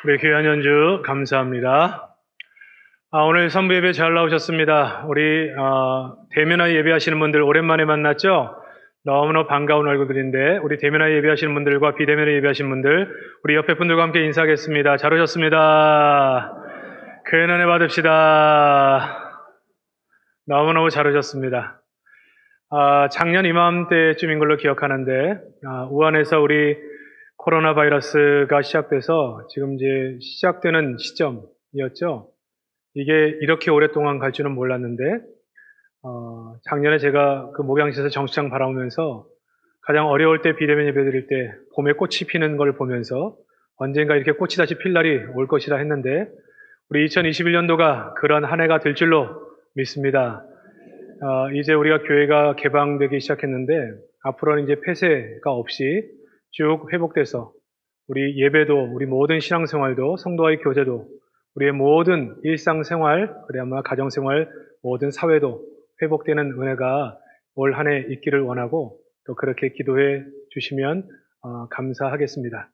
우리 귀한 연주 감사합니다. 오늘 선부 예배 잘 나오셨습니다. 우리 대면화 예배하시는 분들 오랜만에 만났죠? 너무나 반가운 얼굴들인데 우리 대면화 예배하시는 분들과 비대면화 예배하시는 분들 우리 옆에 분들과 함께 인사하겠습니다. 잘 오셨습니다. 큰 은혜 받읍시다. 너무너무 잘 오셨습니다. 작년 이맘때쯤인 걸로 기억하는데 우한에서 우리 코로나 바이러스가 시작돼서 지금 이제 시작되는 시점이었죠. 이게 이렇게 오랫동안 갈 줄은 몰랐는데 작년에 제가 그 목양시에서 정수장 바라보면서 가장 어려울 때 비대면 예배 드릴 때 봄에 꽃이 피는 걸 보면서 언젠가 이렇게 꽃이 다시 필 날이 올 것이라 했는데 우리 2021년도가 그런 한 해가 될 줄로 믿습니다. 이제 우리가 교회가 개방되기 시작했는데 앞으로는 이제 폐쇄가 없이 쭉 회복돼서 우리 예배도 우리 모든 신앙생활도 성도와의 교제도 우리의 모든 일상생활 그래야마 가정생활 모든 사회도 회복되는 은혜가 올 한 해 있기를 원하고 또 그렇게 기도해 주시면 감사하겠습니다.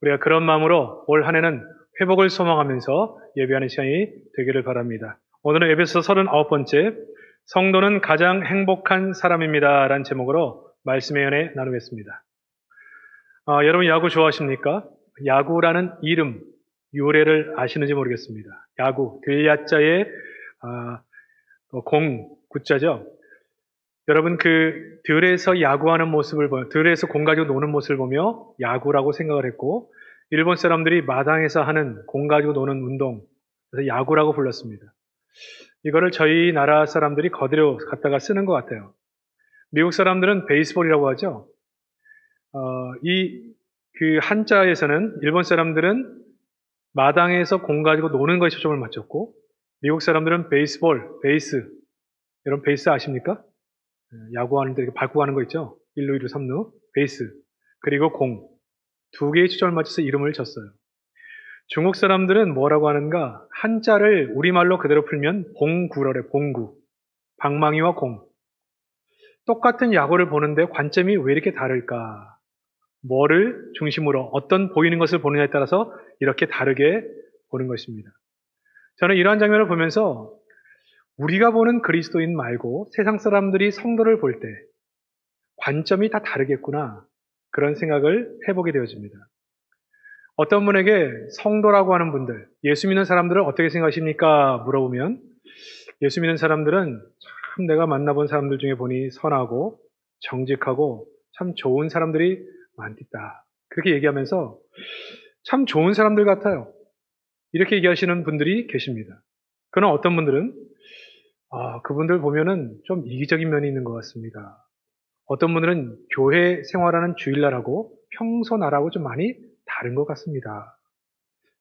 우리가 그런 마음으로 올 한 해는 회복을 소망하면서 예배하는 시간이 되기를 바랍니다. 오늘은 에베소 39번째 성도는 가장 행복한 사람입니다 라는 제목으로 말씀의 연애 나누겠습니다. 여러분 야구 좋아하십니까? 야구라는 이름, 유래를 아시는지 모르겠습니다. 야구, 들야자의 공, 구자죠. 여러분 그 들에서 야구하는 모습을 보며 들에서 공 가지고 노는 모습을 보며 야구라고 생각을 했고 일본 사람들이 마당에서 하는 공 가지고 노는 운동, 그래서 야구라고 불렀습니다. 이거를 저희 나라 사람들이 거대로 갖다가 쓰는 것 같아요. 미국 사람들은 베이스볼이라고 하죠. 그 한자에서는 일본 사람들은 마당에서 공 가지고 노는 것에 초점을 맞췄고, 미국 사람들은 베이스볼, 베이스. 여러분 베이스 아십니까? 야구하는데 이렇게 밟고 가는 거 있죠? 1루, 2루, 3루, 베이스. 그리고 공. 두 개의 초점을 맞춰서 이름을 졌어요. 중국 사람들은 뭐라고 하는가? 한자를 우리말로 그대로 풀면 봉구라래, 봉구. 방망이와 공. 똑같은 야구를 보는데 관점이 왜 이렇게 다를까? 뭐를 중심으로 어떤 보이는 것을 보느냐에 따라서 이렇게 다르게 보는 것입니다. 저는 이러한 장면을 보면서 우리가 보는 그리스도인 말고 세상 사람들이 성도를 볼 때 관점이 다 다르겠구나 그런 생각을 해보게 되어집니다. 어떤 분에게 성도라고 하는 분들, 예수 믿는 사람들을 어떻게 생각하십니까? 물어보면 예수 믿는 사람들은 참 내가 만나본 사람들 중에 보니 선하고 정직하고 참 좋은 사람들이 많겠다. 그렇게 얘기하면서 참 좋은 사람들 같아요. 이렇게 얘기하시는 분들이 계십니다. 그러나 어떤 분들은 그분들 보면은 좀 이기적인 면이 있는 것 같습니다. 어떤 분들은 교회 생활하는 주일날하고 평소 날하고 좀 많이 다른 것 같습니다.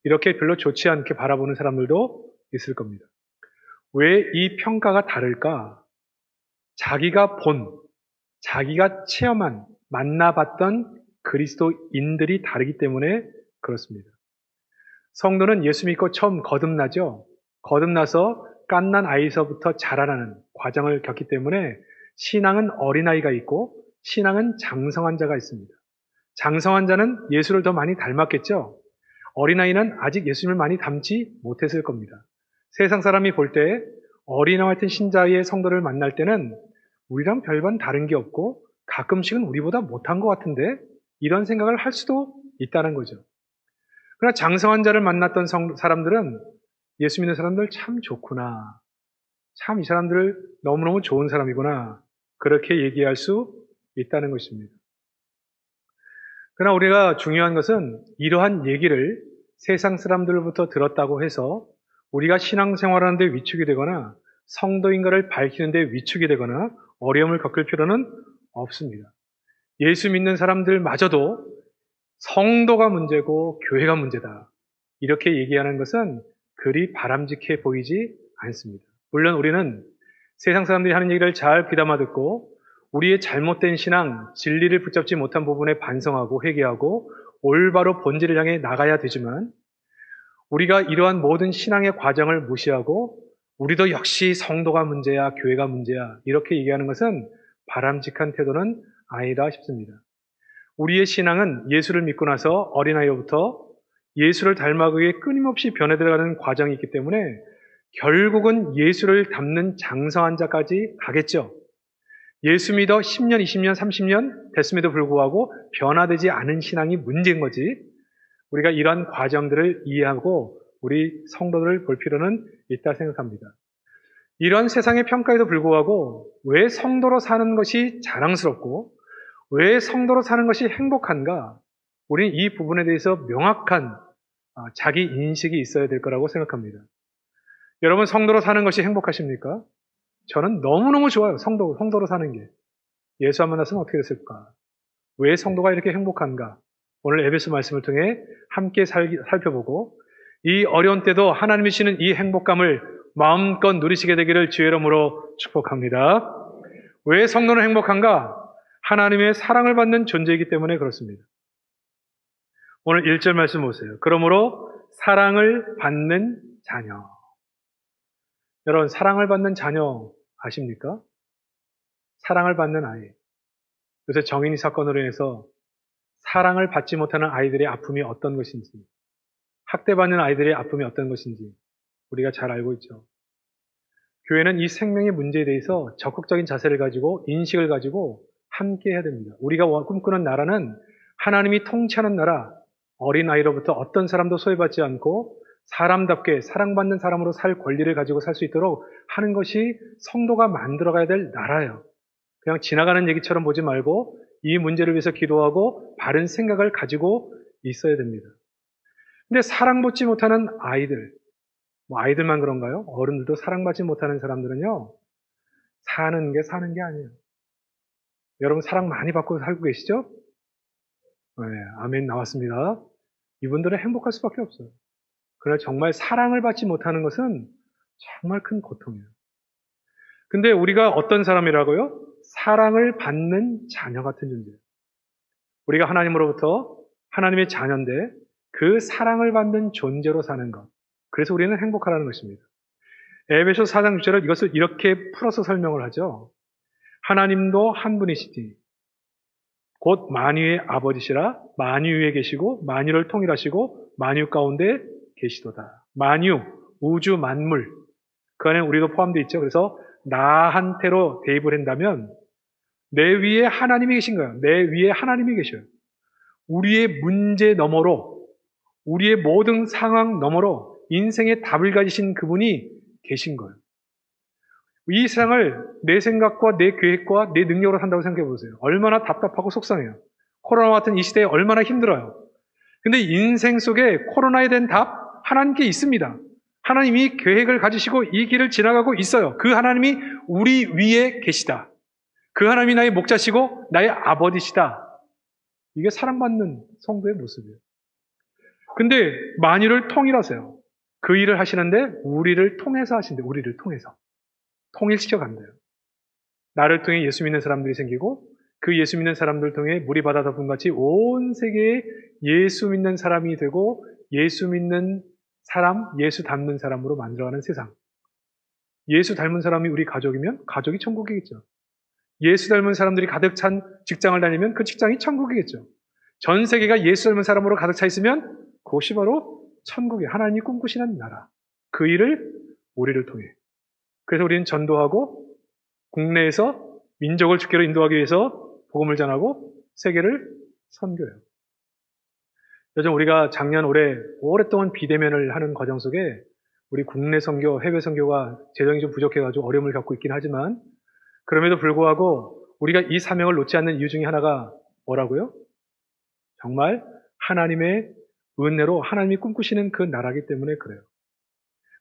이렇게 별로 좋지 않게 바라보는 사람들도 있을 겁니다. 왜 이 평가가 다를까? 자기가 자기가 체험한, 만나봤던 그리스도인들이 다르기 때문에 그렇습니다. 성도는 예수 믿고 처음 거듭나죠. 거듭나서 갓난 아이서부터 자라나는 과정을 겪기 때문에 신앙은 어린아이가 있고 신앙은 장성한 자가 있습니다. 장성한 자는 예수를 더 많이 닮았겠죠. 어린아이는 아직 예수님을 많이 닮지 못했을 겁니다. 세상 사람이 볼 때 어린아이 같은 신자의 성도를 만날 때는 우리랑 별반 다른 게 없고 가끔씩은 우리보다 못한 것 같은데 이런 생각을 할 수도 있다는 거죠. 그러나 장성한 자를 만났던 사람들은 예수 믿는 사람들 참 좋구나. 참 이 사람들 너무너무 좋은 사람이구나. 그렇게 얘기할 수 있다는 것입니다. 그러나 우리가 중요한 것은 이러한 얘기를 세상 사람들로부터 들었다고 해서 우리가 신앙생활하는 데 위축이 되거나 성도인가를 밝히는 데 위축이 되거나 어려움을 겪을 필요는 없습니다. 예수 믿는 사람들마저도 성도가 문제고 교회가 문제다. 이렇게 얘기하는 것은 그리 바람직해 보이지 않습니다. 물론 우리는 세상 사람들이 하는 얘기를 잘 귀담아 듣고 우리의 잘못된 신앙, 진리를 붙잡지 못한 부분에 반성하고 회개하고 올바로 본질을 향해 나가야 되지만 우리가 이러한 모든 신앙의 과정을 무시하고 우리도 역시 성도가 문제야, 교회가 문제야 이렇게 얘기하는 것은 바람직한 태도는 아니다 싶습니다. 우리의 신앙은 예수를 믿고 나서 어린아이로부터 예수를 닮아가기 위해 끊임없이 변해들어가는 과정이 있기 때문에 결국은 예수를 닮는 장성한 자까지 가겠죠. 예수 믿어 10년, 20년, 30년 됐음에도 불구하고 변화되지 않은 신앙이 문제인 거지. 우리가 이러한 과정들을 이해하고 우리 성도들을 볼 필요는 있다 생각합니다. 이런 세상의 평가에도 불구하고 왜 성도로 사는 것이 자랑스럽고 왜 성도로 사는 것이 행복한가? 우리는 이 부분에 대해서 명확한 자기 인식이 있어야 될 거라고 생각합니다. 여러분, 성도로 사는 것이 행복하십니까? 저는 너무너무 좋아요. 성도로 사는 게. 예수 안 만났으면 어떻게 됐을까? 왜 성도가 이렇게 행복한가? 오늘 에베소 말씀을 통해 함께 살펴보고 이 어려운 때도 하나님이 주시는 이 행복감을 마음껏 누리시게 되기를 주의 이름으로 축복합니다. 왜 성도는 행복한가? 하나님의 사랑을 받는 존재이기 때문에 그렇습니다. 오늘 1절 말씀 보세요. 그러므로 사랑을 받는 자녀. 여러분, 사랑을 받는 자녀 아십니까? 사랑을 받는 아이. 요새 정인이 사건으로 인해서 사랑을 받지 못하는 아이들의 아픔이 어떤 것인지, 학대받는 아이들의 아픔이 어떤 것인지 우리가 잘 알고 있죠. 교회는 이 생명의 문제에 대해서 적극적인 자세를 가지고 인식을 가지고 함께 해야 됩니다. 우리가 꿈꾸는 나라는 하나님이 통치하는 나라, 어린아이로부터 어떤 사람도 소외받지 않고 사람답게 사랑받는 사람으로 살 권리를 가지고 살 수 있도록 하는 것이 성도가 만들어가야 될 나라예요. 그냥 지나가는 얘기처럼 보지 말고 이 문제를 위해서 기도하고 바른 생각을 가지고 있어야 됩니다. 근데 사랑받지 못하는 아이들, 아이들만 그런가요? 어른들도 사랑받지 못하는 사람들은요, 사는 게 아니에요. 여러분 사랑 많이 받고 살고 계시죠? 네, 아멘 나왔습니다. 이분들은 행복할 수밖에 없어요. 그러나 정말 사랑을 받지 못하는 것은 정말 큰 고통이에요. 근데 우리가 어떤 사람이라고요? 사랑을 받는 자녀 같은 존재예요. 우리가 하나님으로부터 하나님의 자녀인데 그 사랑을 받는 존재로 사는 것. 그래서 우리는 행복하라는 것입니다. 에베소 4장 6절은 이것을 이렇게 풀어서 설명을 하죠. 하나님도 한 분이시지. 곧 만유의 아버지시라. 만유 위에 계시고 만유를 통일하시고 만유 가운데 계시도다. 만유, 우주 만물. 그 안에 우리도 포함되어 있죠. 그래서 나한테로 대입을 한다면 내 위에 하나님이 계신 거예요. 내 위에 하나님이 계셔요. 우리의 문제 너머로, 우리의 모든 상황 너머로 인생의 답을 가지신 그분이 계신 거예요. 이 세상을 내 생각과 내 계획과 내 능력으로 산다고 생각해 보세요. 얼마나 답답하고 속상해요. 코로나 같은 이 시대에 얼마나 힘들어요. 근데 인생 속에 코로나에 대한 답 하나님께 있습니다. 하나님이 계획을 가지시고 이 길을 지나가고 있어요. 그 하나님이 우리 위에 계시다. 그 하나님이 나의 목자시고 나의 아버지시다. 이게 사랑받는 성도의 모습이에요. 근데 만유를 통일하세요. 그 일을 하시는데 우리를 통해서 하신대요. 우리를 통해서. 통일시켜 간대요. 나를 통해 예수 믿는 사람들이 생기고 그 예수 믿는 사람들 통해 물이 바다 덮은 같이 온 세계에 예수 믿는 사람이 되고 예수 믿는 사람, 예수 닮는 사람으로 만들어가는 세상. 예수 닮은 사람이 우리 가족이면 가족이 천국이겠죠. 예수 닮은 사람들이 가득 찬 직장을 다니면 그 직장이 천국이겠죠. 전 세계가 예수 닮은 사람으로 가득 차 있으면 그것이 바로 천국이 하나님이 꿈꾸시는 나라. 그 일을 우리를 통해. 그래서 우리는 전도하고 국내에서 민족을 주께로 인도하기 위해서 복음을 전하고 세계를 선교해요. 요즘 우리가 작년 올해 오랫동안 비대면을 하는 과정 속에 우리 국내 선교, 해외 선교가 재정이 좀 부족해가지고 어려움을 겪고 있긴 하지만 그럼에도 불구하고 우리가 이 사명을 놓지 않는 이유 중에 하나가 뭐라고요? 정말 하나님의 은혜로 하나님이 꿈꾸시는 그 나라이기 때문에 그래요.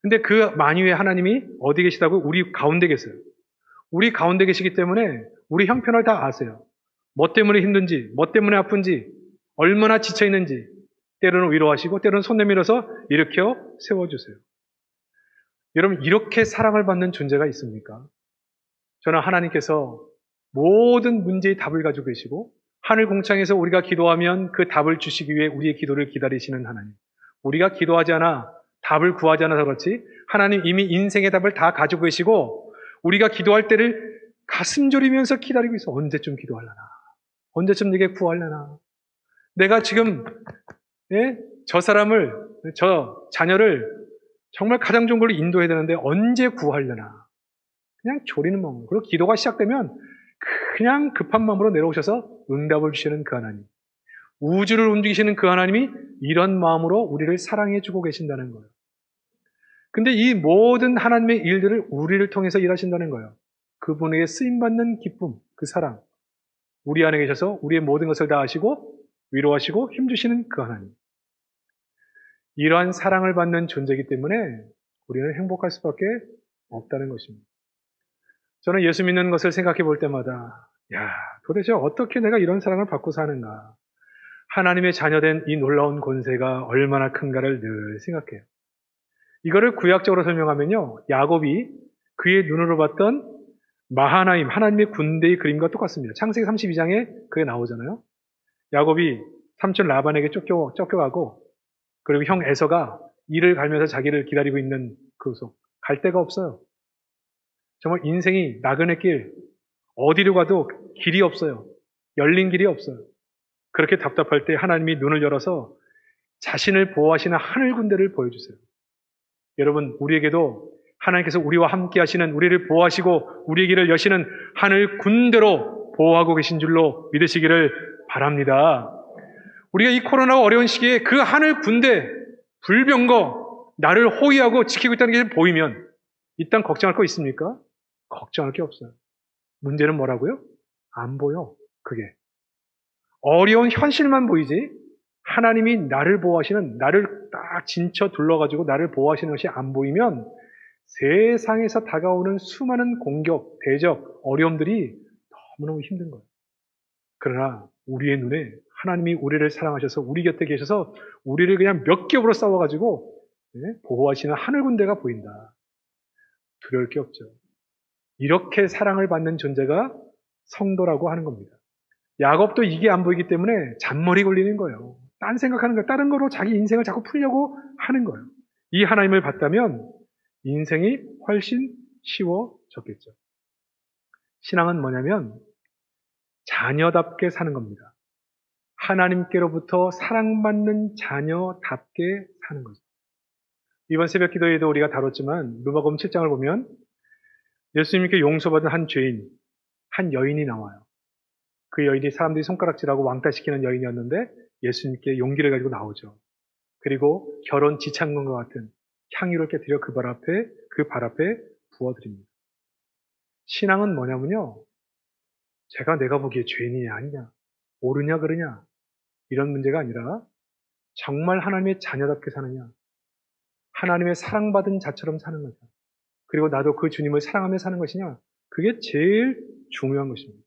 근데 그 만유의 하나님이 어디 계시다고? 우리 가운데 계세요. 우리 가운데 계시기 때문에 우리 형편을 다 아세요. 뭐 때문에 힘든지, 뭐 때문에 아픈지, 얼마나 지쳐있는지 때로는 위로하시고 때로는 손 내밀어서 일으켜 세워주세요. 여러분 이렇게 사랑을 받는 존재가 있습니까? 저는 하나님께서 모든 문제의 답을 가지고 계시고 하늘 공창에서 우리가 기도하면 그 답을 주시기 위해 우리의 기도를 기다리시는 하나님. 우리가 기도하지 않아 답을 구하지 않아서 그렇지 하나님 이미 인생의 답을 다 가지고 계시고 우리가 기도할 때를 가슴 졸이면서 기다리고 있어. 언제쯤 기도하려나? 언제쯤 네게 구하려나? 내가 지금 예? 저 자녀를 정말 가장 좋은 걸로 인도해야 되는데 언제 구하려나. 그냥 졸이는 마음으로. 그리고 기도가 시작되면 그냥 급한 마음으로 내려오셔서 응답을 주시는 그 하나님. 우주를 움직이시는 그 하나님이 이런 마음으로 우리를 사랑해 주고 계신다는 거예요. 근데 이 모든 하나님의 일들을 우리를 통해서 일하신다는 거예요. 그분에게 쓰임받는 기쁨, 그 사랑. 우리 안에 계셔서 우리의 모든 것을 다 아시고 위로하시고 힘주시는 그 하나님. 이러한 사랑을 받는 존재이기 때문에 우리는 행복할 수밖에 없다는 것입니다. 저는 예수 믿는 것을 생각해 볼 때마다 도대체 어떻게 내가 이런 사랑을 받고 사는가. 하나님의 자녀된 이 놀라운 권세가 얼마나 큰가를 늘 생각해요. 이거를 구약적으로 설명하면요. 야곱이 그의 눈으로 봤던 마하나임, 하나님의 군대의 그림과 똑같습니다. 창세기 32장에 그게 나오잖아요. 야곱이 삼촌 라반에게 쫓겨가고 그리고 형 에서가 이를 갈면서 자기를 기다리고 있는 그 속. 갈 데가 없어요. 정말 인생이 나그네 길, 어디로 가도 길이 없어요. 열린 길이 없어요. 그렇게 답답할 때 하나님이 눈을 열어서 자신을 보호하시는 하늘 군대를 보여주세요. 여러분, 우리에게도 하나님께서 우리와 함께 하시는, 우리를 보호하시고 우리의 길을 여시는 하늘 군대로 보호하고 계신 줄로 믿으시기를 바랍니다. 우리가 이 코로나 어려운 시기에 그 하늘 군대, 불병거, 나를 호위하고 지키고 있다는 게 보이면 일단 걱정할 거 있습니까? 걱정할 게 없어요. 문제는 뭐라고요? 안 보여, 그게. 어려운 현실만 보이지 하나님이 나를 보호하시는, 나를 딱 진쳐 둘러가지고 나를 보호하시는 것이 안 보이면 세상에서 다가오는 수많은 공격, 대적, 어려움들이 너무너무 힘든 거예요. 그러나 우리의 눈에 하나님이 우리를 사랑하셔서 우리 곁에 계셔서 우리를 그냥 몇 겹으로 싸워가지고 보호하시는 하늘 군대가 보인다. 두려울 게 없죠. 이렇게 사랑을 받는 존재가 성도라고 하는 겁니다. 야곱도 이게 안 보이기 때문에 잔머리 굴리는 거예요. 딴 생각하는 거예요. 다른 거로 자기 인생을 자꾸 풀려고 하는 거예요. 이 하나님을 봤다면 인생이 훨씬 쉬워졌겠죠. 신앙은 뭐냐면 자녀답게 사는 겁니다. 하나님께로부터 사랑받는 자녀답게 사는 거죠. 이번 새벽 기도에도 우리가 다뤘지만 누가복음 7장을 보면 예수님께 용서받은 한 죄인, 한 여인이 나와요. 그 여인이 사람들이 손가락질하고 왕따시키는 여인이었는데 예수님께 용기를 가지고 나오죠. 그리고 결혼 지창금과 같은 향유를 깨뜨려 그 발 앞에 부어드립니다. 신앙은 뭐냐면요. 내가 보기에 죄인이냐 아니냐, 옳으냐 그르냐 이런 문제가 아니라 정말 하나님의 자녀답게 사느냐, 하나님의 사랑받은 자처럼 사는 거죠. 그리고 나도 그 주님을 사랑하며 사는 것이냐, 그게 제일 중요한 것입니다.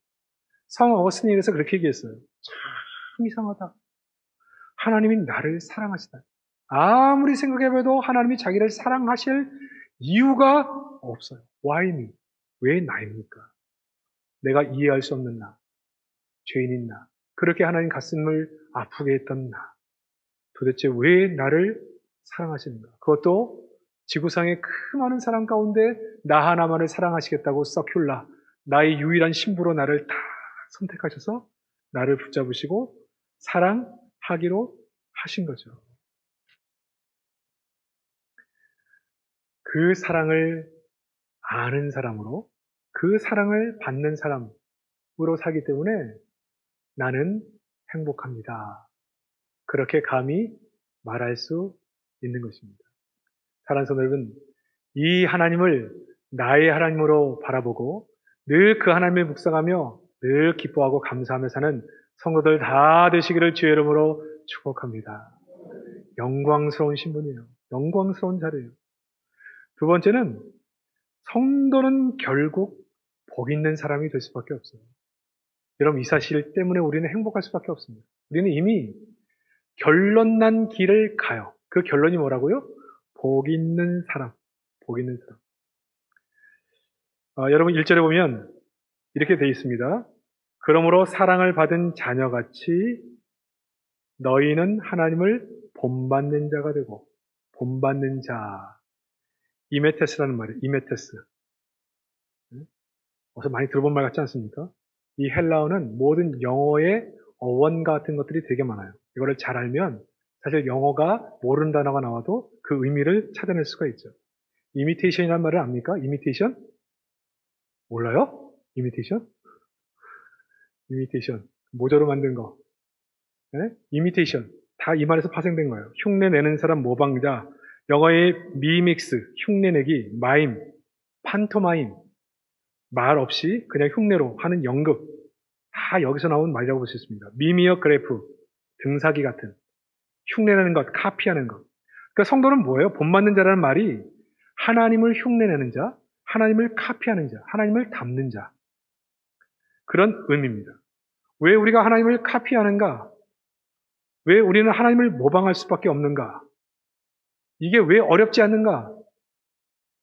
성 어거스틴에서 그렇게 얘기했어요. 참 이상하다. 하나님이 나를 사랑하시다. 아무리 생각해봐도 하나님이 자기를 사랑하실 이유가 없어요. Why me? 왜 나입니까? 내가 이해할 수 없는 나, 죄인인 나, 그렇게 하나님 가슴을 아프게 했던 나, 도대체 왜 나를 사랑하시는가? 그것도 지구상의 그 많은 사람 가운데 나 하나만을 사랑하시겠다고 서큘라, 나의 유일한 신부로 나를 다 선택하셔서 나를 붙잡으시고 사랑하기로 하신 거죠. 그 사랑을 아는 사람으로, 그 사랑을 받는 사람으로 살기 때문에 나는 행복합니다. 그렇게 감히 말할 수 있는 것입니다. 사랑하는 성도 여러분, 이 하나님을 나의 하나님으로 바라보고 늘 그 하나님을 묵상하며 늘 기뻐하고 감사하며 사는 성도들 다 되시기를 주의 이름으로 축복합니다. 영광스러운 신분이에요. 영광스러운 자리예요. 두 번째는 성도는 결국 복 있는 사람이 될 수밖에 없어요. 여러분, 이 사실 때문에 우리는 행복할 수밖에 없습니다. 우리는 이미 결론 난 길을 가요. 그 결론이 뭐라고요? 복 있는 사람. 복 있는 사람. 여러분 1절에 보면 이렇게 되어 있습니다. 그러므로 사랑을 받은 자녀같이 너희는 하나님을 본받는 자가 되고, 본받는 자. 이메테스라는 말이에요. 이메테스. 어서 많이 들어본 말 같지 않습니까? 이 헬라어는 모든 영어의 어원 같은 것들이 되게 많아요. 이거를 잘 알면 사실 영어가 모르는 단어가 나와도 그 의미를 찾아낼 수가 있죠. 이미테이션이라는 말을 압니까? 이미테이션? 몰라요? 이미테이션? 이미테이션. 모조로 만든 거. 네? 이미테이션. 다 이 말에서 파생된 거예요. 흉내 내는 사람 모방자. 영어의 미믹스, 흉내내기, 마임, 판토마임. 말 없이 그냥 흉내로 하는 연극. 다 여기서 나온 말이라고 볼 수 있습니다. 미미어그래프, 등사기 같은. 흉내내는 것, 카피하는 것. 그러니까 성도는 뭐예요? 본받는 자라는 말이 하나님을 흉내내는 자, 하나님을 카피하는 자, 하나님을 닮는 자. 그런 의미입니다. 왜 우리가 하나님을 카피하는가? 왜 우리는 하나님을 모방할 수밖에 없는가? 이게 왜 어렵지 않는가?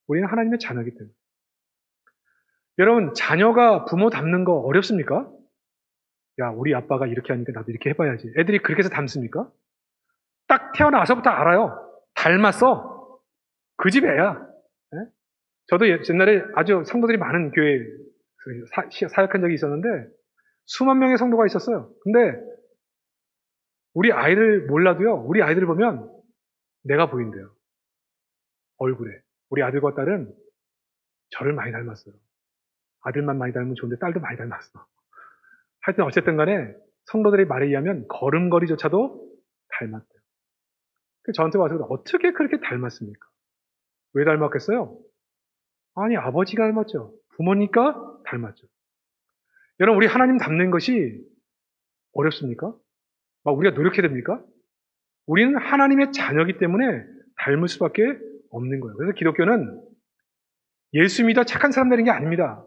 우리는 하나님의 자녀이기 때문에. 여러분, 자녀가 부모 닮는 거 어렵습니까? 야, 우리 아빠가 이렇게 하니까 나도 이렇게 해봐야지. 애들이 그렇게 해서 닮습니까? 딱 태어나서부터 알아요. 닮았어. 그 집 애야. 예? 저도 옛날에 아주 성도들이 많은 교회 사역한 적이 있었는데 수만 명의 성도가 있었어요. 근데 우리 아이를 몰라도요. 우리 아이들을 보면 내가 보인대요. 얼굴에. 우리 아들과 딸은 저를 많이 닮았어요. 아들만 많이 닮으면 좋은데 딸도 많이 닮았어. 하여튼 어쨌든 간에 성도들의 말에 의하면 걸음걸이조차도 닮았대요. 저한테 와서 어떻게 그렇게 닮았습니까? 왜 닮았겠어요? 아니, 아버지가 닮았죠. 부모니까 닮았죠. 여러분, 우리 하나님 닮는 것이 어렵습니까? 막 우리가 노력해야 됩니까? 우리는 하나님의 자녀이기 때문에 닮을 수밖에 없는 거예요. 그래서 기독교는 예수 믿어 착한 사람 되는 게 아닙니다.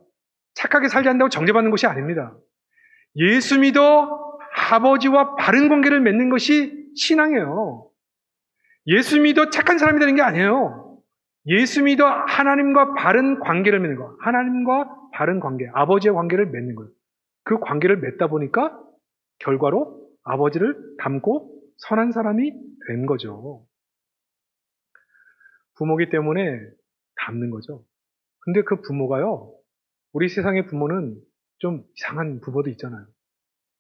착하게 살지 않는다고 정죄받는 것이 아닙니다. 예수 믿어 아버지와 바른 관계를 맺는 것이 신앙이에요. 예수 믿어 착한 사람이 되는 게 아니에요. 예수 믿어 하나님과 바른 관계를 맺는 거. 하나님과 바른 관계, 아버지의 관계를 맺는 거예요. 그 관계를 맺다 보니까 결과로 아버지를 닮고 선한 사람이 된 거죠. 부모기 때문에 닮는 거죠. 근데 그 부모가요, 우리 세상의 부모는 좀 이상한 부모도 있잖아요.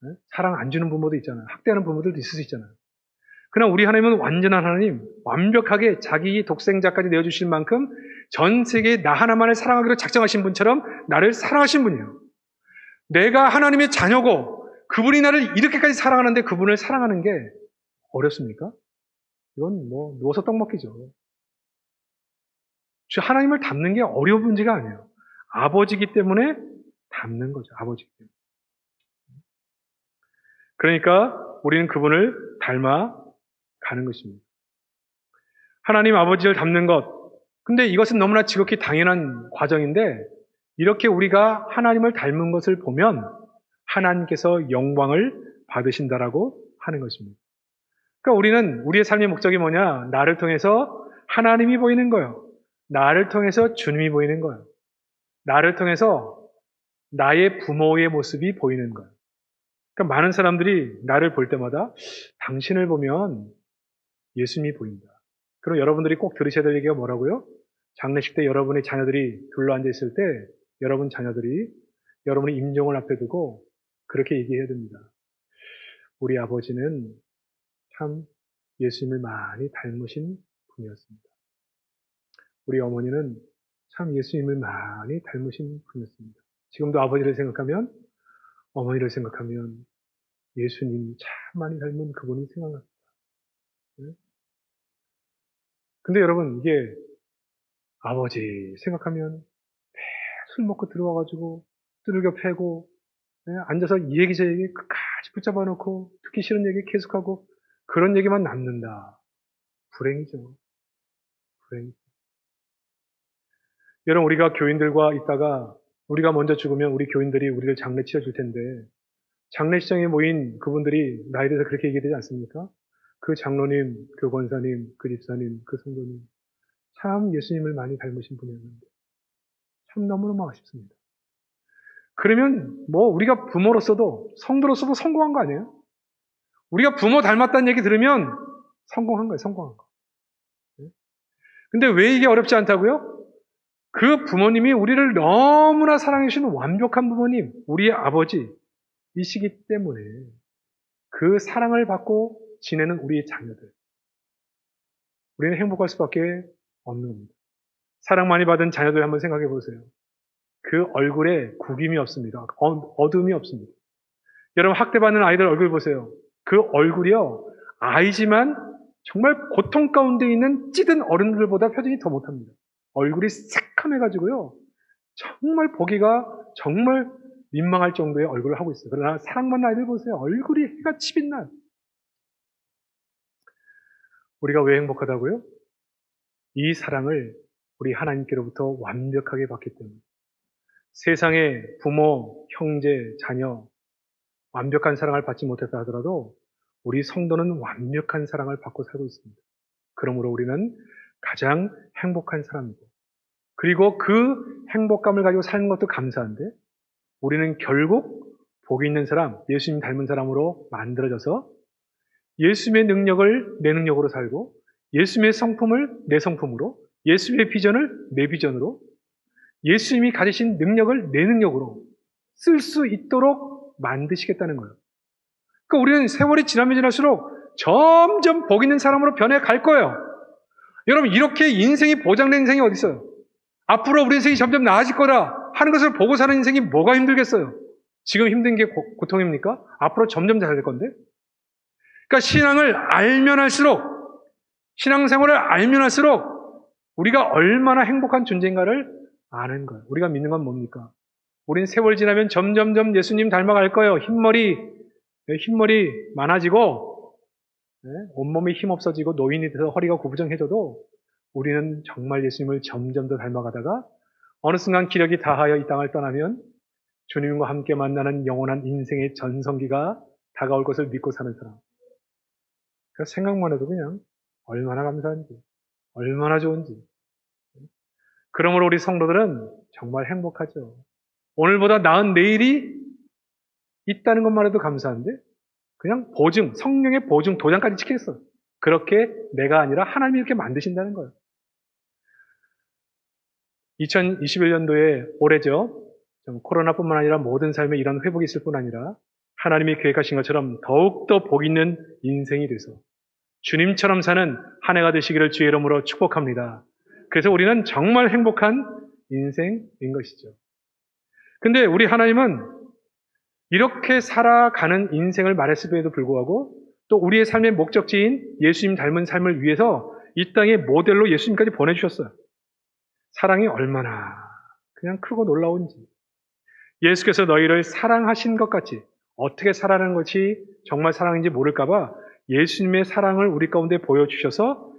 네? 사랑 안 주는 부모도 있잖아요. 학대하는 부모들도 있을 수 있잖아요. 그러나 우리 하나님은 완전한 하나님, 완벽하게 자기 독생자까지 내어주실 만큼 전 세계에 나 하나만을 사랑하기로 작정하신 분처럼 나를 사랑하신 분이에요. 내가 하나님의 자녀고 그분이 나를 이렇게까지 사랑하는데 그분을 사랑하는 게 어렵습니까? 이건 뭐 누워서 떡 먹기죠. 하나님을 닮는 게 어려운 문제가 아니에요. 아버지기 때문에 닮는 거죠. 아버지기 때문에. 그러니까 우리는 그분을 닮아 가는 것입니다. 하나님 아버지를 닮는 것. 근데 이것은 너무나 지극히 당연한 과정인데 이렇게 우리가 하나님을 닮은 것을 보면 하나님께서 영광을 받으신다라고 하는 것입니다. 그러니까 우리는 우리의 삶의 목적이 뭐냐? 나를 통해서 하나님이 보이는 거예요. 나를 통해서 주님이 보이는 거예요. 나를 통해서 나의 부모의 모습이 보이는 거예요. 그러니까 많은 사람들이 나를 볼 때마다 당신을 보면 예수님이 보인다. 그럼 여러분들이 꼭 들으셔야 될 얘기가 뭐라고요? 장례식 때 여러분의 자녀들이 둘러앉아 있을 때 여러분 자녀들이 여러분의 임종을 앞에 두고 그렇게 얘기해야 됩니다. 우리 아버지는 참 예수님을 많이 닮으신 분이었습니다. 우리 어머니는 참 예수님을 많이 닮으신 분이었습니다. 지금도 아버지를 생각하면, 어머니를 생각하면 예수님 참 많이 닮은 그분이 생각납니다. 네? 근데 여러분, 이게 아버지 생각하면 술 먹고 들어와가지고 두들겨 패고 앉아서 이 얘기 저 얘기 끝까지 붙잡아 놓고 듣기 싫은 얘기 계속하고 그런 얘기만 남는다. 불행이죠. 불행이죠. 여러분, 우리가 교인들과 있다가 우리가 먼저 죽으면 우리 교인들이 우리를 장례 치러줄 텐데 장례식장에 모인 그분들이 나에 대해서 그렇게 얘기되지 않습니까? 그 장로님, 그 권사님, 그 집사님, 그 성도님 참 예수님을 많이 닮으신 분이었는데 참 너무너무 아쉽습니다. 그러면 뭐 우리가 부모로서도 성도로서도 성공한 거 아니에요? 우리가 부모 닮았다는 얘기 들으면 성공한 거예요. 성공한 거. 근데 왜 이게 어렵지 않다고요? 그 부모님이 우리를 너무나 사랑해 주시는 완벽한 부모님, 우리의 아버지이시기 때문에 그 사랑을 받고 지내는 우리의 자녀들, 우리는 행복할 수밖에 없는 겁니다. 사랑 많이 받은 자녀들 한번 생각해 보세요. 그 얼굴에 구김이 없습니다. 어둠이 없습니다. 여러분 학대받는 아이들 얼굴 보세요. 그 얼굴이요. 아이지만 정말 고통 가운데 있는 찌든 어른들보다 표정이 더 못합니다. 얼굴이 새카매가지고요. 정말 보기가 정말 민망할 정도의 얼굴을 하고 있어요. 그러나 사랑받는 아이들 보세요. 얼굴이 해가 치빛나요. 우리가 왜 행복하다고요? 이 사랑을 우리 하나님께로부터 완벽하게 받기 때문에. 세상에 부모, 형제, 자녀 완벽한 사랑을 받지 못했다 하더라도 우리 성도는 완벽한 사랑을 받고 살고 있습니다. 그러므로 우리는 가장 행복한 사람이고, 그리고 그 행복감을 가지고 사는 것도 감사한데 우리는 결국 복이 있는 사람, 예수님 닮은 사람으로 만들어져서 예수님의 능력을 내 능력으로 살고, 예수님의 성품을 내 성품으로, 예수님의 비전을 내 비전으로, 예수님이 가지신 능력을 내 능력으로 쓸 수 있도록 만드시겠다는 거예요. 그러니까 우리는 세월이 지나면 지날수록 점점 복 있는 사람으로 변해갈 거예요. 여러분, 이렇게 인생이 보장된 인생이 어디 있어요? 앞으로 우리 인생이 점점 나아질 거다 하는 것을 보고 사는 인생이 뭐가 힘들겠어요? 지금 힘든 게 고통입니까? 앞으로 점점 잘 될 건데? 그러니까 신앙을 알면 할수록, 신앙생활을 알면 할수록 우리가 얼마나 행복한 존재인가를 아는 거예요. 우리가 믿는 건 뭡니까? 우린 세월 지나면 점점점 예수님 닮아갈 거예요. 흰머리 많아지고, 온몸이 힘 없어지고 노인이 돼서 허리가 구부정해져도 우리는 정말 예수님을 점점 더 닮아가다가 어느 순간 기력이 다하여 이 땅을 떠나면 주님과 함께 만나는 영원한 인생의 전성기가 다가올 것을 믿고 사는 사람. 그 생각만 해도 그냥 얼마나 감사한지, 얼마나 좋은지. 그러므로 우리 성도들은 정말 행복하죠. 오늘보다 나은 내일이 있다는 것만 해도 감사한데 그냥 보증, 성령의 보증 도장까지 찍혔어요. 그렇게 내가 아니라 하나님이 이렇게 만드신다는 거예요. 2021년도에 올해죠. 코로나뿐만 아니라 모든 삶에 이런 회복이 있을 뿐 아니라 하나님이 계획하신 것처럼 더욱더 복 있는 인생이 돼서 주님처럼 사는 한 해가 되시기를 주의 이름으로 축복합니다. 그래서 우리는 정말 행복한 인생인 것이죠. 근데 우리 하나님은 이렇게 살아가는 인생을 말했음에도 불구하고 또 우리의 삶의 목적지인 예수님 닮은 삶을 위해서 이 땅에 모델로 예수님까지 보내주셨어요. 사랑이 얼마나 그냥 크고 놀라운지. 예수께서 너희를 사랑하신 것 같이, 어떻게 살아가는 것이 정말 사랑인지 모를까봐 예수님의 사랑을 우리 가운데 보여주셔서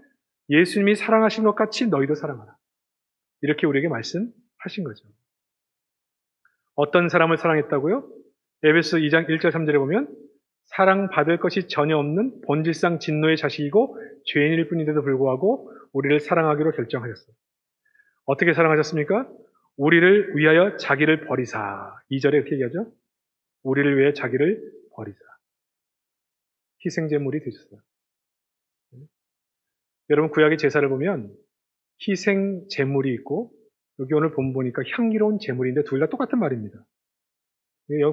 예수님이 사랑하신 것 같이 너희도 사랑하라. 이렇게 우리에게 말씀하신 거죠. 어떤 사람을 사랑했다고요? 에베소 2장 1절 3절에 보면 사랑받을 것이 전혀 없는 본질상 진노의 자식이고 죄인일 뿐인데도 불구하고 우리를 사랑하기로 결정하셨어요. 어떻게 사랑하셨습니까? 우리를 위하여 자기를 버리사. 2절에 이렇게 얘기하죠. 우리를 위해 자기를 버리사. 희생제물이 되셨어요. 여러분 구약의 제사를 보면 희생제물이 있고 여기 오늘 보니까 향기로운 제물인데 둘 다 똑같은 말입니다.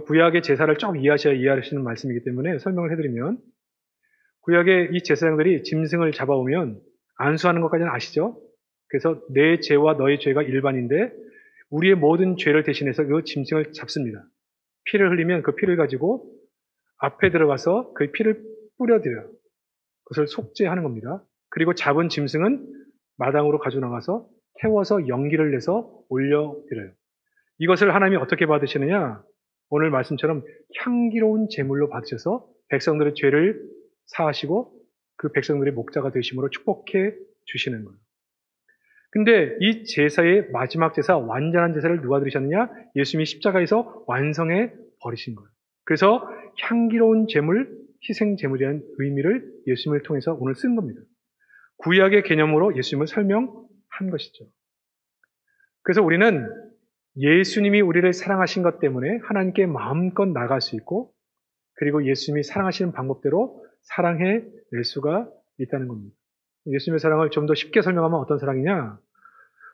구약의 제사를 좀 이해하셔야 이해하시는 말씀이기 때문에 설명을 해드리면 구약의 이 제사장들이 짐승을 잡아오면 안수하는 것까지는 아시죠? 그래서 내 죄와 너의 죄가 일반인데 우리의 모든 죄를 대신해서 그 짐승을 잡습니다. 피를 흘리면 그 피를 가지고 앞에 들어가서 그 피를 뿌려드려요. 그것을 속죄하는 겁니다. 그리고 잡은 짐승은 마당으로 가져나가서 태워서 연기를 내서 올려드려요. 이것을 하나님이 어떻게 받으시느냐? 오늘 말씀처럼 향기로운 제물로 받으셔서 백성들의 죄를 사하시고 그 백성들의 목자가 되심으로 축복해 주시는 거예요. 근데 이 제사의 마지막 제사, 완전한 제사를 누가 드리셨느냐? 예수님이 십자가에서 완성해 버리신 거예요. 그래서 향기로운 제물, 희생 제물이라는 의미를 예수님을 통해서 오늘 쓴 겁니다. 구약의 개념으로 예수님을 설명한 것이죠. 그래서 우리는 예수님이 우리를 사랑하신 것 때문에 하나님께 마음껏 나갈 수 있고 그리고 예수님이 사랑하시는 방법대로 사랑해 낼 수가 있다는 겁니다. 예수님의 사랑을 좀 더 쉽게 설명하면 어떤 사랑이냐?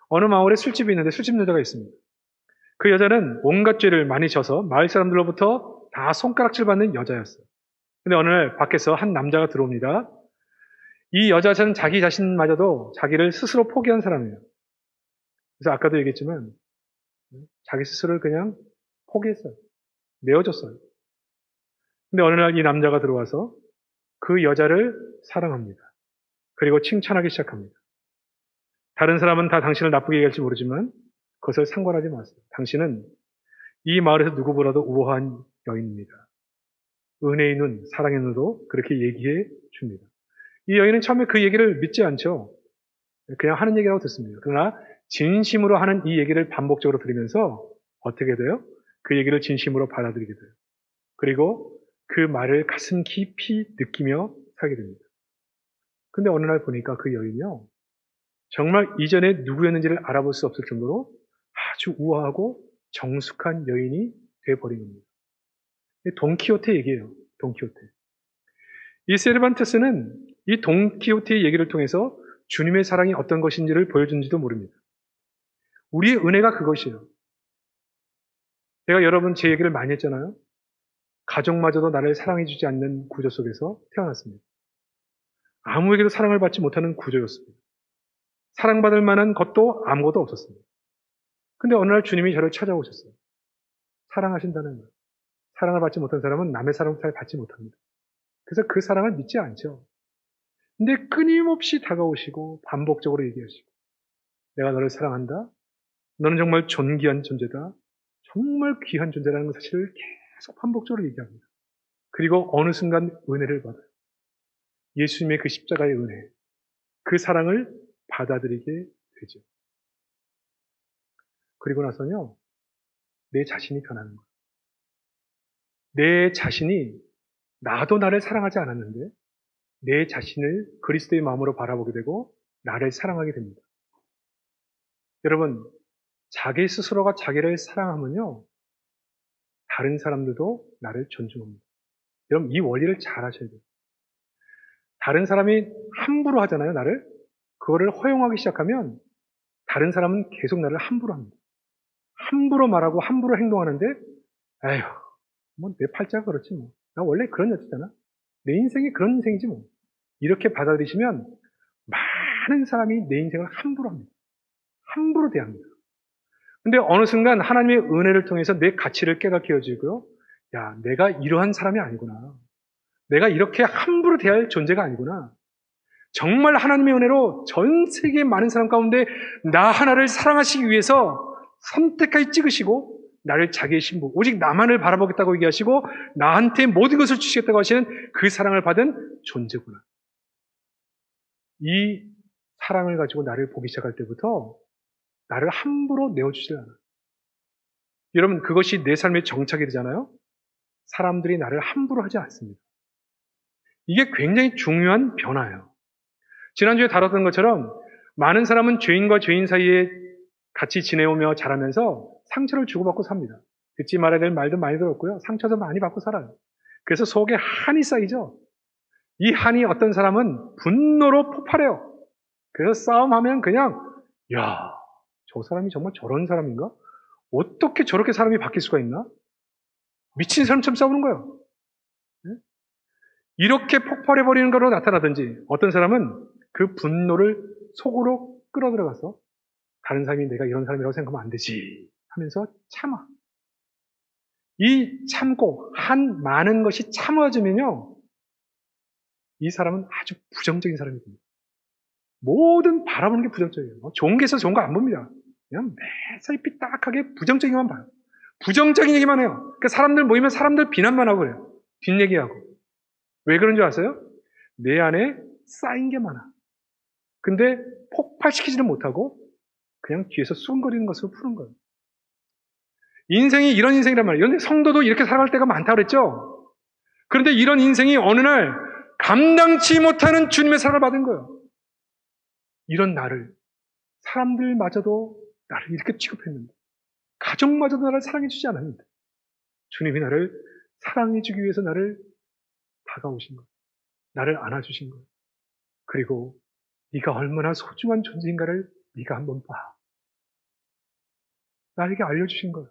어느 마을에 술집이 있는데 술집 여자가 있습니다. 그 여자는 온갖 죄를 많이 져서 마을 사람들로부터 다 손가락질 받는 여자였어요. 근데 어느 날 밖에서 한 남자가 들어옵니다. 이 여자는 자기 자신마저도 자기를 스스로 포기한 사람이에요. 그래서 아까도 얘기했지만 자기 스스로를 그냥 포기했어요. 내어줬어요. 근데 어느 날 이 남자가 들어와서 그 여자를 사랑합니다. 그리고 칭찬하기 시작합니다. 다른 사람은 다 당신을 나쁘게 얘기할지 모르지만 그것을 상관하지 마세요. 당신은 이 마을에서 누구보다도 우아한 여인입니다. 은혜의 눈, 사랑의 눈으로 그렇게 얘기해 줍니다. 이 여인은 처음에 그 얘기를 믿지 않죠. 그냥 하는 얘기라고 듣습니다. 그러나 진심으로 하는 이 얘기를 반복적으로 들으면서 어떻게 돼요? 그 얘기를 진심으로 받아들이게 돼요. 그리고 그 말을 가슴 깊이 느끼며 살게 됩니다. 근데 어느 날 보니까 그 여인이요, 정말 이전에 누구였는지를 알아볼 수 없을 정도로 아주 우아하고 정숙한 여인이 되어버린 겁니다. 돈키호테 얘기예요. 돈키호테. 이 세르반테스는 이 돈키호테의 얘기를 통해서 주님의 사랑이 어떤 것인지를 보여준지도 모릅니다. 우리의 은혜가 그것이에요. 제가 여러분 제 얘기를 많이 했잖아요. 가족마저도 나를 사랑해주지 않는 구조 속에서 태어났습니다. 아무에게도 사랑을 받지 못하는 구조였습니다. 사랑받을 만한 것도 아무것도 없었습니다. 근데 어느 날 주님이 저를 찾아오셨어요. 사랑하신다는 말. 사랑을 받지 못한 사람은 남의 사랑을 잘 받지 못합니다. 그래서 그 사랑을 믿지 않죠. 근데 끊임없이 다가오시고 반복적으로 얘기하시고 내가 너를 사랑한다. 너는 정말 존귀한 존재다. 정말 귀한 존재라는 사실을 계속 반복적으로 얘기합니다. 그리고 어느 순간 은혜를 받아요. 예수님의 그 십자가의 은혜, 그 사랑을 받아들이게 되죠. 그리고 나서는요, 내 자신이 변하는 거예요. 내 자신이 나도 나를 사랑하지 않았는데 내 자신을 그리스도의 마음으로 바라보게 되고 나를 사랑하게 됩니다. 여러분, 자기 스스로가 자기를 사랑하면요, 다른 사람들도 나를 존중합니다. 여러분, 이 원리를 잘 아셔야 돼요. 다른 사람이 함부로 하잖아요, 나를. 그거를 허용하기 시작하면 다른 사람은 계속 나를 함부로 합니다. 함부로 말하고 함부로 행동하는데, 에휴, 뭐 내 팔자가 그렇지 뭐. 나 원래 그런 여자잖아. 내 인생이 그런 인생이지 뭐. 이렇게 받아들이시면 많은 사람이 내 인생을 함부로 합니다. 함부로 대합니다. 근데 어느 순간 하나님의 은혜를 통해서 내 가치를 깨닫게 해지고요. 야, 내가 이러한 사람이 아니구나. 내가 이렇게 함부로 대할 존재가 아니구나. 정말 하나님의 은혜로 전 세계 많은 사람 가운데 나 하나를 사랑하시기 위해서 선택하여 찍으시고 나를 자기의 신부, 오직 나만을 바라보겠다고 얘기하시고 나한테 모든 것을 주시겠다고 하시는 그 사랑을 받은 존재구나. 이 사랑을 가지고 나를 보기 시작할 때부터 나를 함부로 내어주지 않아. 여러분, 그것이 내 삶의 정착이 되잖아요. 사람들이 나를 함부로 하지 않습니다. 이게 굉장히 중요한 변화예요. 지난주에 다뤘던 것처럼 많은 사람은 죄인과 죄인 사이에 같이 지내오며 자라면서 상처를 주고받고 삽니다. 듣지 말아야 될 말도 많이 들었고요. 상처도 많이 받고 살아요. 그래서 속에 한이 쌓이죠. 이 한이 어떤 사람은 분노로 폭발해요. 그래서 싸움하면 그냥 야, 저 사람이 정말 저런 사람인가? 어떻게 저렇게 사람이 바뀔 수가 있나? 미친 사람처럼 싸우는 거예요. 이렇게 폭발해버리는 거로 나타나든지 어떤 사람은 그 분노를 속으로 끌어들어가서 다른 사람이 내가 이런 사람이라고 생각하면 안 되지 하면서 참아. 이 참고 한 많은 것이 참아지면요, 이 사람은 아주 부정적인 사람이 됩니다. 모든 바라보는 게 부정적이에요. 좋은 게 있어서 좋은 거 안 봅니다. 그냥 매사에 삐딱하게 부정적인만 봐요. 부정적인 얘기만 해요. 그러니까 사람들 모이면 사람들 비난만 하고 그래요. 뒷얘기하고. 왜 그런 줄 아세요? 내 안에 쌓인 게 많아. 근데 폭발시키지는 못하고 그냥 뒤에서 수근거리는 것으로 푸는 거예요. 인생이 이런 인생이란 말이에요. 그런데 성도도 이렇게 살아갈 때가 많다고 그랬죠? 그런데 이런 인생이 어느 날 감당치 못하는 주님의 사랑을 받은 거예요. 이런 나를, 사람들마저도 나를 이렇게 취급했는데, 가족마저도 나를 사랑해주지 않았는데, 주님이 나를 사랑해주기 위해서 나를 다가오신 거예요. 나를 안아주신 거예요. 그리고 네가 얼마나 소중한 존재인가를 네가 한번 봐. 나에게 알려주신 거예요.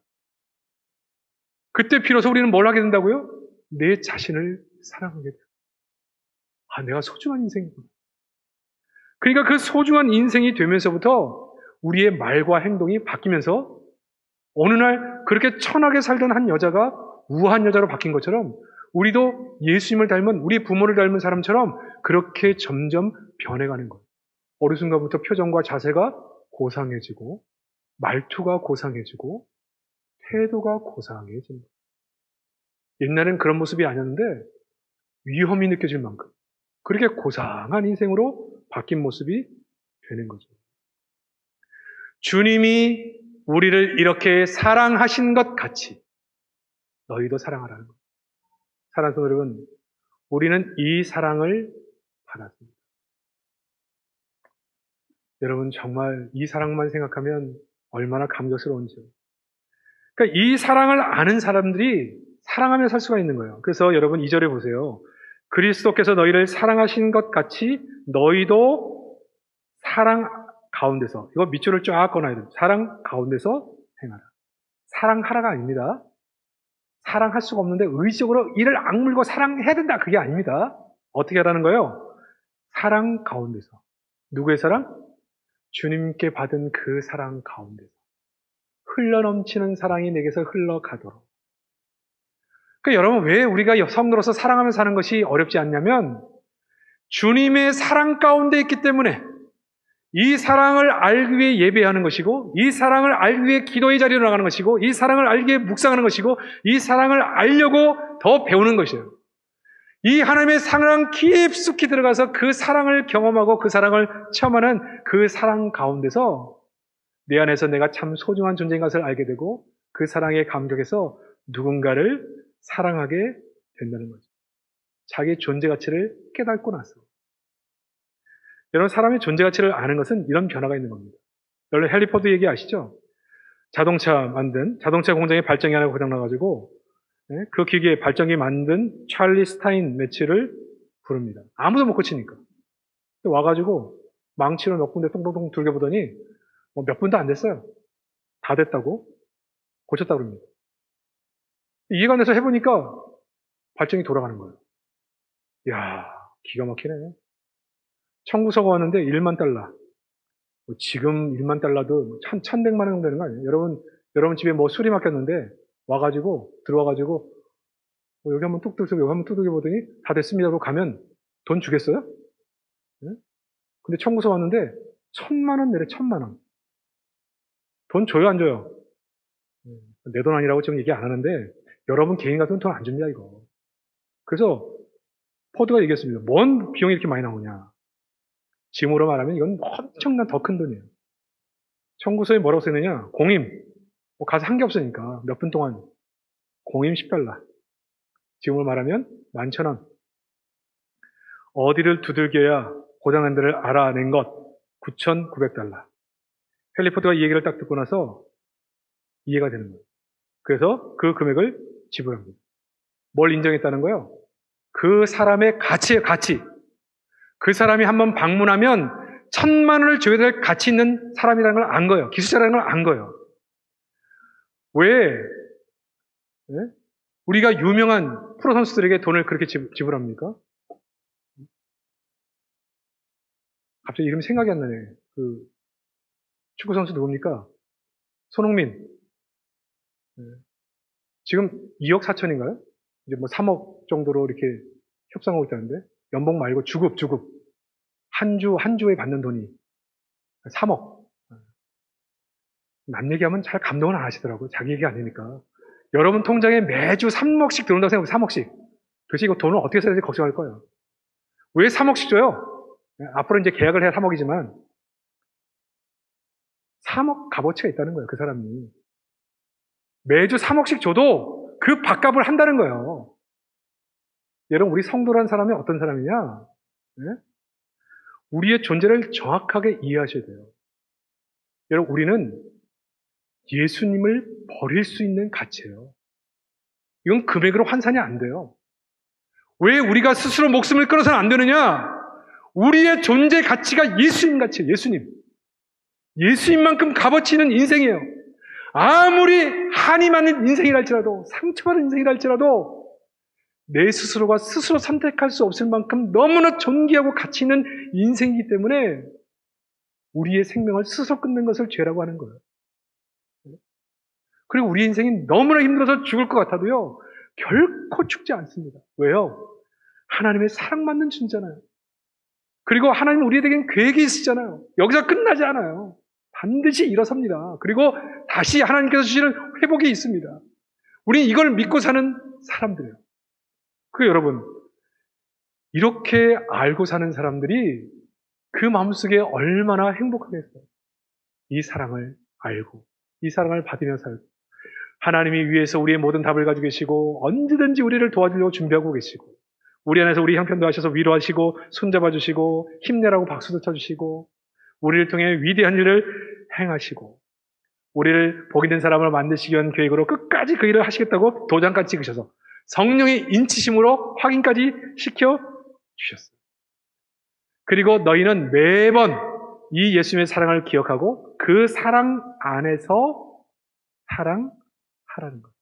그때 비로소 우리는 뭘 하게 된다고요? 내 자신을 사랑하게 돼요. 아, 내가 소중한 인생이구나. 그러니까 그 소중한 인생이 되면서부터 우리의 말과 행동이 바뀌면서 어느 날 그렇게 천하게 살던 한 여자가 우한 여자로 바뀐 것처럼 우리도 예수님을 닮은, 우리 부모를 닮은 사람처럼 그렇게 점점 변해가는 거예요. 어느 순간부터 표정과 자세가 고상해지고 말투가 고상해지고 태도가 고상해집니다. 옛날엔 그런 모습이 아니었는데 위험이 느껴질 만큼 그렇게 고상한 인생으로 바뀐 모습이 되는 거죠. 주님이 우리를 이렇게 사랑하신 것 같이 너희도 사랑하라는 거예요. 사랑하는 여러분, 우리는 이 사랑을 받았습니다. 여러분 정말 이 사랑만 생각하면 얼마나 감격스러운지요. 그러니까 이 사랑을 아는 사람들이 사랑하며 살 수가 있는 거예요. 그래서 여러분 2절에 보세요. 그리스도께서 너희를 사랑하신 것 같이 너희도 사랑 가운데서, 이거 밑줄을 쫙 꺼놔야 돼요. 사랑 가운데서 행하라. 사랑하라가 아닙니다. 사랑할 수가 없는데 의지적으로 이를 악물고 사랑해야 된다. 그게 아닙니다. 어떻게 하라는 거예요? 사랑 가운데서. 누구의 사랑? 주님께 받은 그 사랑 가운데서. 흘러넘치는 사랑이 내게서 흘러가도록. 그러니까 여러분 왜 우리가 성도로서 사랑하며 사는 것이 어렵지 않냐면 주님의 사랑 가운데 있기 때문에 이 사랑을 알기 위해 예배하는 것이고 이 사랑을 알기 위해 기도의 자리로 나가는 것이고 이 사랑을 알기 위해 묵상하는 것이고 이 사랑을 알려고 더 배우는 것이에요. 이 하나님의 사랑 깊숙이 들어가서 그 사랑을 경험하고 그 사랑을 체험하는 그 사랑 가운데서 내 안에서 내가 참 소중한 존재인 것을 알게 되고 그 사랑에 감격해서 누군가를 사랑하게 된다는 거죠. 자기의 존재 가치를 깨닫고 나서. 여러분 사람의 존재 가치를 아는 것은 이런 변화가 있는 겁니다. 여러분 헨리 포드 얘기 아시죠? 자동차 공장에 발전기 하나 고장나가지고 그 기계에 발전기 만든 찰리 스타인 매치를 부릅니다. 아무도 못 고치니까. 와가지고 망치로 몇 군데 똥똥똥 들게 보더니 몇 분도 안 됐어요. 다 됐다고 고쳤다고 그럽니다. 이해가 안 돼서 해보니까 발전기 돌아가는 거예요. 이야, 기가 막히네. 청구서가 왔는데 1만 달러. 지금 1만 달러도 1,100만 원 정도 되는 거 아니에요? 여러분 집에 뭐 술이 막혔는데 들어와가지고 여기 한번 뚝 여기 한번 두들겨 보더니 다 됐습니다. 고 가면 돈 주겠어요? 네? 근데 청구서 왔는데 1,000만 원 내래, 1,000만 원. 돈 줘요, 안 줘요? 내 돈 아니라고 지금 얘기 안 하는데 여러분 개인 같은 돈 안 줍니다, 이거. 그래서 포드가 얘기했습니다. 뭔 비용이 이렇게 많이 나오냐? 지금으로 말하면 이건 엄청난 더 큰 돈이에요. 청구서에 뭐라고 써있느냐? 공임. 가서 한 게 없으니까 몇 분 동안 공임 10달러. 지금으로 말하면 11,000원. 어디를 두들겨야 고장난 데를 알아낸 것 9,900달러. 헨리 포드가 이 얘기를 딱 듣고 나서 이해가 되는 거예요. 그래서 그 금액을 지불합니다. 뭘 인정했다는 거예요? 그 사람의 가치예요, 가치. 그 사람이 한번 방문하면 1,000만 원을 줘야 될 가치 있는 사람이라는 걸 안 거예요. 기술자라는 걸 안 거예요. 왜? 네? 우리가 유명한 프로 선수들에게 돈을 그렇게 지불합니까? 갑자기 이름이 생각이 안 나네. 그 축구 선수 누굽니까? 손흥민. 네. 지금 2억 4천인가요? 이제 뭐 3억 정도로 이렇게 협상하고 있다는데 연봉 말고 주급 한 주에 받는 돈이 3억. 남 얘기하면 잘 감동을 안 하시더라고요. 자기 얘기 아니니까. 여러분 통장에 매주 3억씩 들어온다고 생각해요. 3억씩. 도대체 이거 돈을 어떻게 써야 될지 걱정할 거예요. 왜 3억씩 줘요? 앞으로 이제 계약을 해야 3억이지만 3억 값어치가 있다는 거예요. 그 사람이. 매주 3억씩 줘도 그 밥값을 한다는 거예요. 여러분 우리 성도라는 사람이 어떤 사람이냐? 네? 우리의 존재를 정확하게 이해하셔야 돼요. 여러분 우리는 예수님을 버릴 수 있는 가치예요. 이건 금액으로 환산이 안 돼요. 왜 우리가 스스로 목숨을 끊어서는 안 되느냐? 우리의 존재 가치가 예수님 가치예요. 예수님만큼 값어치 있는 인생이에요. 아무리 한이 많은 인생이랄지라도 상처받은 인생이랄지라도 내 스스로가 스스로 선택할 수 없을 만큼 너무나 존귀하고 가치 있는 인생이기 때문에 우리의 생명을 스스로 끊는 것을 죄라고 하는 거예요. 그리고 우리 인생이 너무나 힘들어서 죽을 것 같아도요, 결코 죽지 않습니다. 왜요? 하나님의 사랑받는 존재잖아요. 그리고 하나님은 우리에게는 계획이 있으시잖아요. 여기서 끝나지 않아요. 반드시 일어섭니다. 그리고 다시 하나님께서 주시는 회복이 있습니다. 우리는 이걸 믿고 사는 사람들이에요. 그 여러분, 이렇게 알고 사는 사람들이 그 마음속에 얼마나 행복하겠어요. 이 사랑을 알고, 이 사랑을 받으며 살고, 하나님이 위에서 우리의 모든 답을 가지고 계시고 언제든지 우리를 도와주려고 준비하고 계시고, 우리 안에서 우리 형편도 하셔서 위로하시고 손잡아 주시고 힘내라고 박수도 쳐주시고 우리를 통해 위대한 일을 행하시고 우리를 복이 된 사람을 만드시기 위한 계획으로 끝까지 그 일을 하시겠다고 도장까지 찍으셔서 성령의 인치심으로 확인까지 시켜주셨어요. 그리고 너희는 매번 이 예수님의 사랑을 기억하고 그 사랑 안에서 사랑하라는 거예요.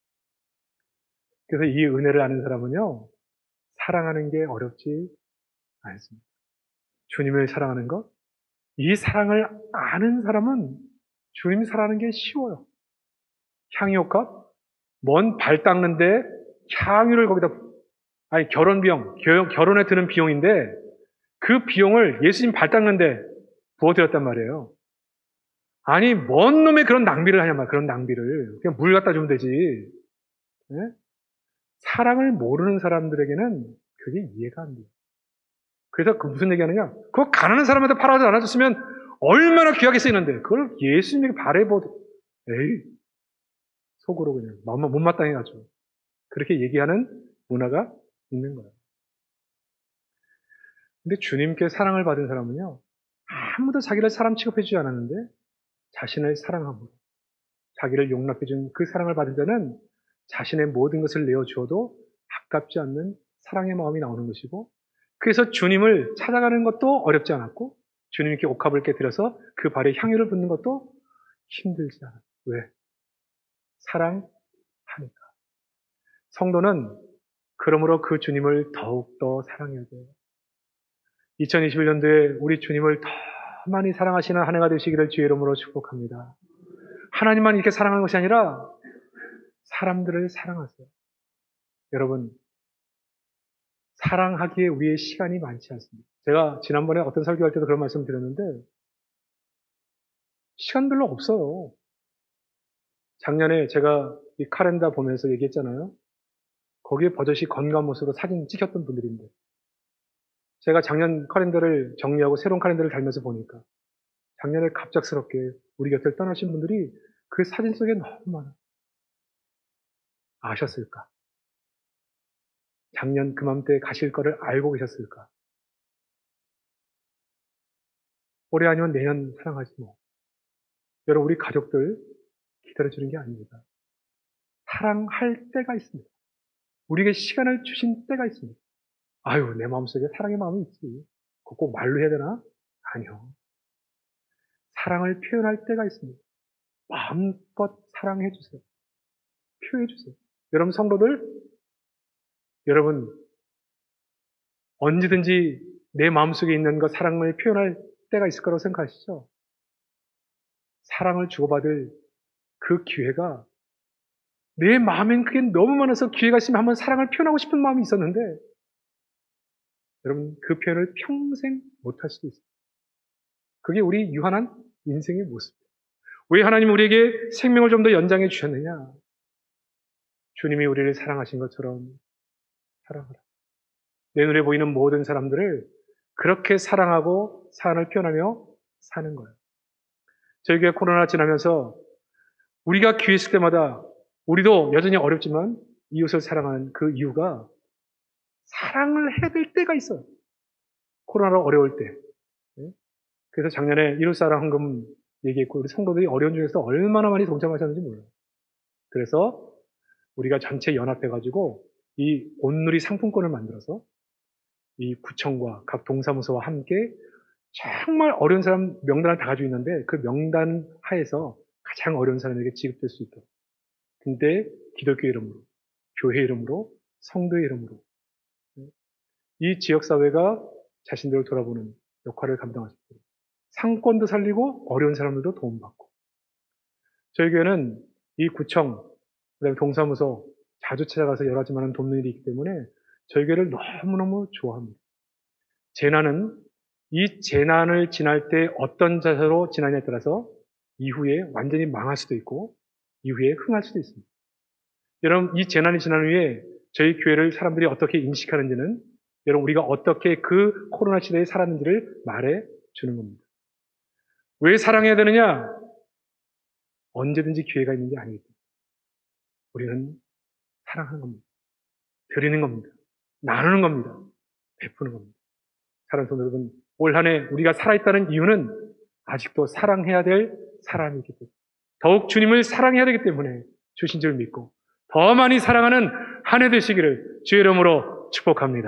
그래서 이 은혜를 아는 사람은요, 사랑하는 게 어렵지 않습니다. 주님을 사랑하는 것, 이 사랑을 아는 사람은 주님 사랑하는 게 쉬워요. 향유옥합, 먼 발 닦는데 향유를 거기다, 아니 결혼 비용, 결혼에 드는 비용인데 그 비용을 예수님 발 닦는데 부어드렸단 말이에요. 아니 뭔 놈의 그런 낭비를 하냐 말, 그런 낭비를 그냥 물 갖다 주면 되지. 네? 사랑을 모르는 사람들에게는 그게 이해가 안 돼요. 그래서 그 무슨 얘기하느냐? 그거 가난한 사람한테 팔아서 나눠줬으면 얼마나 귀하게 쓰이는데 그걸 예수님에게 바래보도 에이 속으로 그냥 못마땅해가지고 그렇게 얘기하는 문화가 있는 거예요. 근데 주님께 사랑을 받은 사람은요, 아무도 자기를 사람 취급해주지 않았는데 자신을 사랑함으로 자기를 용납해준 그 사랑을 받은 자는 자신의 모든 것을 내어주어도 아깝지 않는 사랑의 마음이 나오는 것이고, 그래서 주님을 찾아가는 것도 어렵지 않았고 주님께 옥합을 깨뜨려서 그 발에 향유를 붓는 것도 힘들지 않아요. 왜? 사랑하니까. 성도는 그러므로 그 주님을 더욱더 사랑해야 돼요. 2021년도에 우리 주님을 더 많이 사랑하시는 한 해가 되시기를 주의 이름으로 축복합니다. 하나님만 이렇게 사랑하는 것이 아니라 사람들을 사랑하세요. 여러분, 사랑하기에 우리의 시간이 많지 않습니다. 제가 지난번에 어떤 설교할 때도 그런 말씀 드렸는데 시간 별로 없어요. 작년에 제가 이 카렌더 보면서 얘기했잖아요. 거기에 버젓이 건강한 모습으로 사진 찍혔던 분들인데 제가 작년 카렌더를 정리하고 새로운 카렌더를 달면서 보니까 작년에 갑작스럽게 우리 곁을 떠나신 분들이 그 사진 속에 너무 많아요. 아셨을까? 작년 그맘때 가실 거를 알고 계셨을까? 올해 아니면 내년 사랑하지 뭐. 여러분, 우리 가족들 기다려주는 게 아닙니다. 사랑할 때가 있습니다. 우리에게 시간을 주신 때가 있습니다. 아유, 내 마음속에 사랑의 마음이 있지. 그거 꼭 말로 해야 되나? 아니요. 사랑을 표현할 때가 있습니다. 마음껏 사랑해 주세요. 표현해 주세요. 여러분 성도들, 여러분 언제든지 내 마음속에 있는 것 사랑을 표현할 때가 있을 거라고 생각하시죠? 사랑을 주고받을 그 기회가 내 마음엔 그게 너무 많아서 기회가 있으면 한번 사랑을 표현하고 싶은 마음이 있었는데 여러분 그 표현을 평생 못할 수도 있어요. 그게 우리 유한한 인생의 모습이에요. 왜 하나님 우리에게 생명을 좀 더 연장해 주셨느냐? 주님이 우리를 사랑하신 것처럼 사랑하라. 내 눈에 보이는 모든 사람들을 그렇게 사랑하고 사랑을 표현하며 사는 거예요. 저희 교회 코로나 지나면서 우리가 기회 있을 때마다 우리도 여전히 어렵지만 이웃을 사랑하는 그 이유가 사랑을 해야 될 때가 있어요. 코로나로 어려울 때. 그래서 작년에 이웃사랑 헌금 얘기했고 우리 성도들이 어려운 중에서 얼마나 많이 동참하셨는지 몰라요. 그래서 우리가 전체 연합해가지고 이 온누리 상품권을 만들어서 이 구청과 각 동사무소와 함께 정말 어려운 사람 명단을 다 가지고 있는데 그 명단 하에서 가장 어려운 사람에게 지급될 수 있도록. 근데 기독교 이름으로, 교회 이름으로, 성도의 이름으로 이 지역사회가 자신들을 돌아보는 역할을 감당하셨습니다. 상권도 살리고 어려운 사람들도 도움받고. 저희 교회는 이 구청, 그다음에 동사무소 자주 찾아가서 여러 가지 많은 돕는 일이 있기 때문에 저희 교회를 너무너무 좋아합니다. 재난은 이 재난을 지날 때 어떤 자세로 지나냐에 따라서 이후에 완전히 망할 수도 있고 이후에 흥할 수도 있습니다. 여러분, 이 재난이 지난 후에 저희 교회를 사람들이 어떻게 인식하는지는 여러분 우리가 어떻게 그 코로나 시대에 살았는지를 말해 주는 겁니다. 왜 사랑해야 되느냐? 언제든지 기회가 있는 게 아니기 때문에 우리는 사랑하는 겁니다. 드리는 겁니다. 나누는 겁니다. 베푸는 겁니다. 사랑하는 성도 여러분, 올 한 해 우리가 살아있다는 이유는 아직도 사랑해야 될 사람이 있기 때문에 더욱 주님을 사랑해야 되기 때문에 주신 줄 믿고 더 많이 사랑하는 한 해 되시기를 주의 이름으로 축복합니다.